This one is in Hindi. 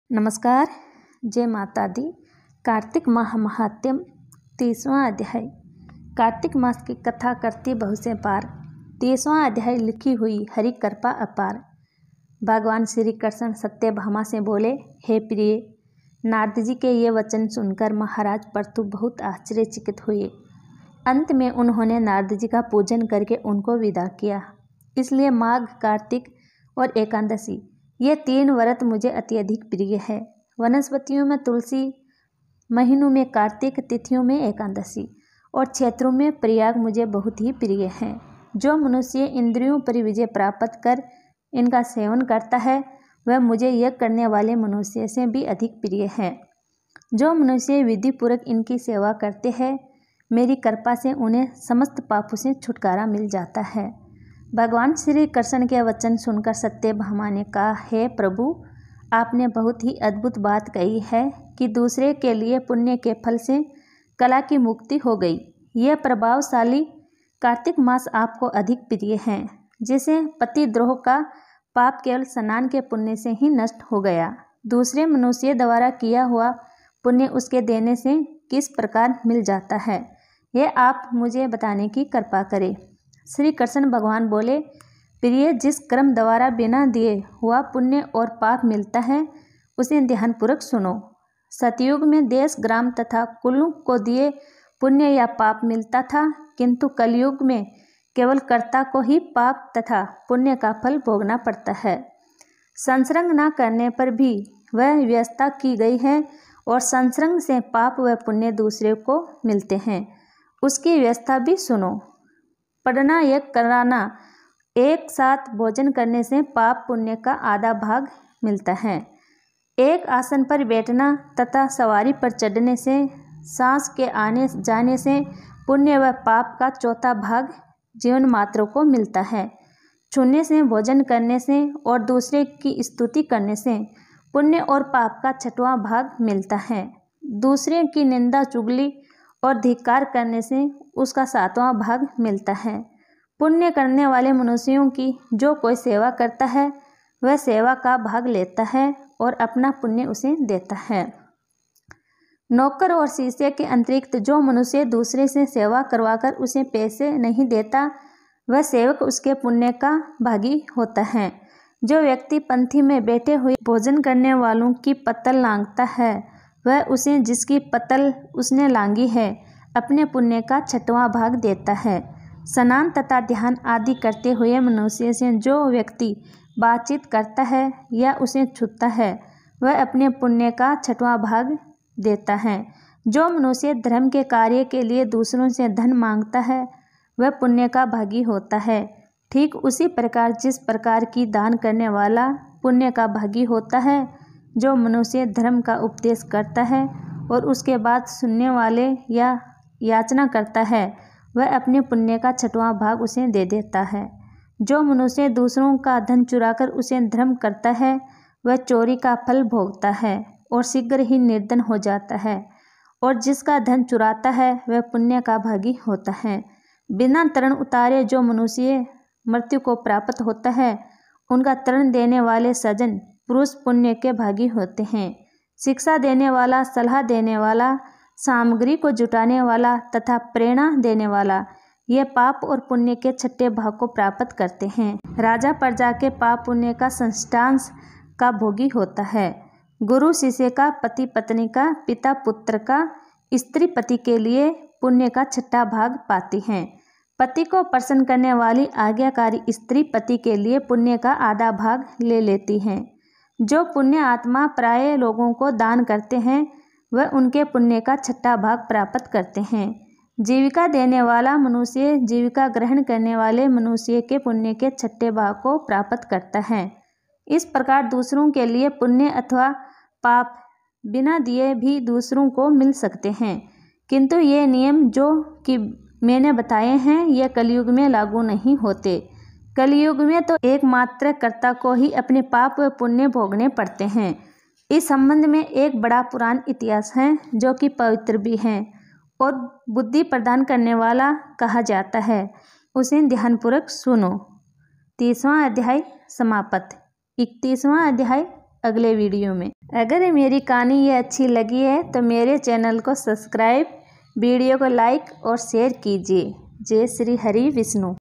नमस्कार। जय माता दी। कार्तिक माह महात्म्य 30वां अध्याय। कार्तिक मास की कथा करती बहु से पार। 30वां अध्याय। लिखी हुई हरि कृपा अपार। भगवान श्री कृष्ण सत्यभामा से बोले, हे प्रिय, नारद जी के ये वचन सुनकर महाराज पृथु बहुत आश्चर्यचकित हुए। अंत में उन्होंने नारद जी का पूजन करके उनको विदा किया। इसलिए माघ, कार्तिक और एकादशी ये 3 व्रत मुझे अत्यधिक प्रिय है। वनस्पतियों में तुलसी, महीनों में कार्तिक, तिथियों में एकादशी और क्षेत्रों में प्रयाग मुझे बहुत ही प्रिय हैं। जो मनुष्य इंद्रियों पर विजय प्राप्त कर इनका सेवन करता है वह मुझे यज्ञ करने वाले मनुष्य से भी अधिक प्रिय है। जो मनुष्य विधिपूर्वक इनकी सेवा करते हैं, मेरी कृपा से उन्हें समस्त पापों से छुटकारा मिल जाता है। भगवान श्री कृष्ण के वचन सुनकर सत्यभामा ने कहा, हे प्रभु, आपने बहुत ही अद्भुत बात कही है कि दूसरे के लिए पुण्य के फल से कला की मुक्ति हो गई। यह प्रभावशाली कार्तिक मास आपको अधिक प्रिय है, जिसे पतिद्रोह का पाप केवल स्नान के पुण्य से ही नष्ट हो गया। दूसरे मनुष्य द्वारा किया हुआ पुण्य उसके देने से किस प्रकार मिल जाता है, यह आप मुझे बताने की कृपा करें। श्री कृष्ण भगवान बोले, प्रिय, जिस कर्म द्वारा बिना दिए हुआ पुण्य और पाप मिलता है उसे ध्यानपूर्वक सुनो। सतयुग में देश, ग्राम तथा कुल को दिए पुण्य या पाप मिलता था, किंतु कलयुग में केवल कर्ता को ही पाप तथा पुण्य का फल भोगना पड़ता है। संसर्ग न करने पर भी वह व्यवस्था की गई है और संसर्ग से पाप व पुण्य दूसरे को मिलते हैं। उसकी व्यवस्था भी सुनो। पढ़ना, यज्ञ कराना, एक साथ भोजन करने से पाप पुण्य का आधा भाग मिलता है। एक आसन पर बैठना तथा सवारी पर चढ़ने से, सांस के आने जाने से पुण्य व पाप का चौथा भाग जीवन मात्र को मिलता है। छूने से, भोजन करने से और दूसरे की स्तुति करने से पुण्य और पाप का 6वां भाग मिलता है। दूसरे की निंदा, चुगली और धिक्कार करने से उसका 7वां भाग मिलता है। पुण्य करने वाले मनुष्यों की जो कोई सेवा करता है वह सेवा का भाग लेता है और अपना पुण्य उसे देता है। नौकर और शिष्य के अतिरिक्त जो मनुष्य दूसरे से सेवा करवाकर उसे पैसे नहीं देता वह सेवक उसके पुण्य का भागी होता है। जो व्यक्ति पंथी में बैठे हुए भोजन करने वालों की पत्तल लांघता है वह उसे जिसकी पत्तल उसने लांघी है अपने पुण्य का 6वां भाग देता है। स्नान तथा ध्यान आदि करते हुए मनुष्य से जो व्यक्ति बातचीत करता है या उसे छूता है वह अपने पुण्य का 6वां भाग देता है। जो मनुष्य धर्म के कार्य के लिए दूसरों से धन मांगता है वह पुण्य का भागी होता है। ठीक उसी प्रकार जिस प्रकार की दान करने वाला पुण्य का भागी होता है, जो मनुष्य धर्म का उपदेश करता है और उसके बाद सुनने वाले या याचना करता है वह अपने पुण्य का 6वां भाग उसे दे देता है। जो मनुष्य दूसरों का धन चुराकर उसे धर्म करता है वह चोरी का फल भोगता है और शीघ्र ही निर्धन हो जाता है, और जिसका धन चुराता है वह पुण्य का भागी होता है। बिना तरण उतारे जो मनुष्य मृत्यु को प्राप्त होता है उनका तरण देने वाले सज्जन पुरुष पुण्य के भागी होते हैं। शिक्षा देने वाला, सलाह देने वाला, सामग्री को जुटाने वाला तथा प्रेरणा देने वाला ये पाप और पुण्य के 6ठे भाग को प्राप्त करते हैं। राजा प्रजा के पाप पुण्य का संष्टांश का भोगी होता है। गुरु शिष्य का, पति पत्नी का, पिता पुत्र का, स्त्री पति के लिए पुण्य का 6ठा भाग पाती हैं। पति को प्रसन्न करने वाली आज्ञाकारी स्त्री पति के लिए पुण्य का आधा भाग ले लेती हैं। जो पुण्य आत्मा प्राय लोगों को दान करते हैं वह उनके पुण्य का 6ठा भाग प्राप्त करते हैं। जीविका देने वाला मनुष्य जीविका ग्रहण करने वाले मनुष्य के पुण्य के 6ठे भाग को प्राप्त करता है। इस प्रकार दूसरों के लिए पुण्य अथवा पाप बिना दिए भी दूसरों को मिल सकते हैं, किंतु ये नियम जो कि मैंने बताए हैं यह कलयुग में लागू नहीं होते। कलयुग में तो एकमात्र कर्ता को ही अपने पाप व पुण्य भोगने पड़ते हैं। इस संबंध में एक बड़ा पुराण इतिहास है जो कि पवित्र भी है और बुद्धि प्रदान करने वाला कहा जाता है। उसे ध्यानपूर्वक सुनो। 30वां अध्याय समाप्त। 31वां अध्याय अगले वीडियो में। अगर मेरी कहानी ये अच्छी लगी है तो मेरे चैनल को सब्सक्राइब, वीडियो को लाइक और शेयर कीजिए। जय श्री हरि विष्णु।